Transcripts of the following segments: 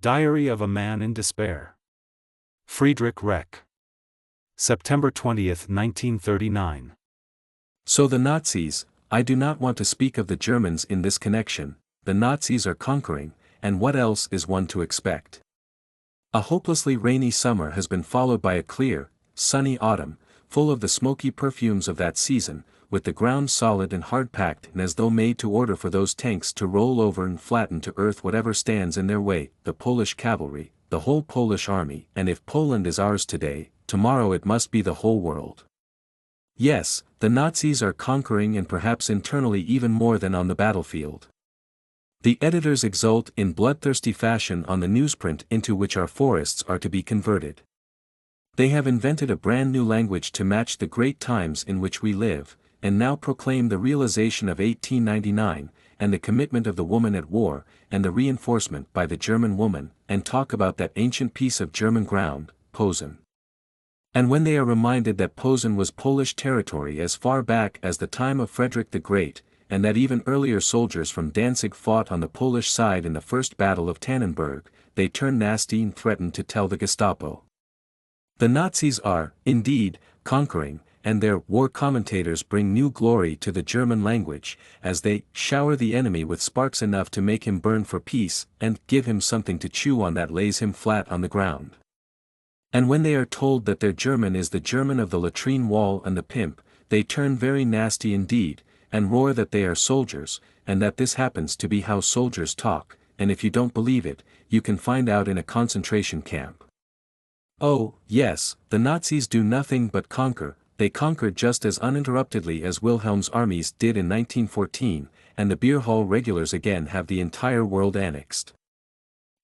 Diary of a Man in Despair. Friedrich Reck. September 20, 1939. So the Nazis, I do not want to speak of the Germans in this connection, the Nazis are conquering, and what else is one to expect? A hopelessly rainy summer has been followed by a clear, sunny autumn, full of the smoky perfumes of that season, with the ground solid and hard-packed and as though made to order for those tanks to roll over and flatten to earth whatever stands in their way, the Polish cavalry, the whole Polish army, and if Poland is ours today, tomorrow it must be the whole world. Yes, the Nazis are conquering and perhaps internally even more than on the battlefield. The editors exult in bloodthirsty fashion on the newsprint into which our forests are to be converted. They have invented a brand new language to match the great times in which we live, and now proclaim the realization of 1899, and the commitment of the woman at war, and the reinforcement by the German woman, and talk about that ancient piece of German ground, Posen. And when they are reminded that Posen was Polish territory as far back as the time of Friedrich the Great, and that even earlier soldiers from Danzig fought on the Polish side in the First Battle of Tannenberg, they turn nasty and threaten to tell the Gestapo. The Nazis are, indeed, conquering, and their war commentators bring new glory to the German language, as they shower the enemy with sparks enough to make him burn for peace, and give him something to chew on that lays him flat on the ground. And when they are told that their German is the German of the latrine wall and the pimp, they turn very nasty indeed, and roar that they are soldiers, and that this happens to be how soldiers talk, and if you don't believe it, you can find out in a concentration camp. Oh, yes, the Nazis do nothing but conquer. They conquered just as uninterruptedly as Wilhelm's armies did in 1914, and the beer hall regulars again have the entire world annexed.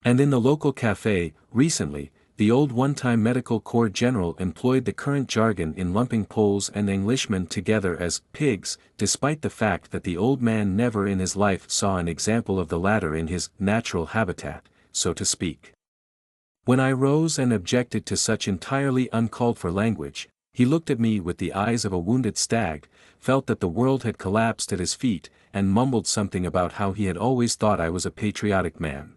And in the local café, recently, the old one-time medical corps general employed the current jargon in lumping Poles and Englishmen together as pigs, despite the fact that the old man never in his life saw an example of the latter in his natural habitat, so to speak. When I rose and objected to such entirely uncalled-for language, he looked at me with the eyes of a wounded stag, felt that the world had collapsed at his feet, and mumbled something about how he had always thought I was a patriotic man.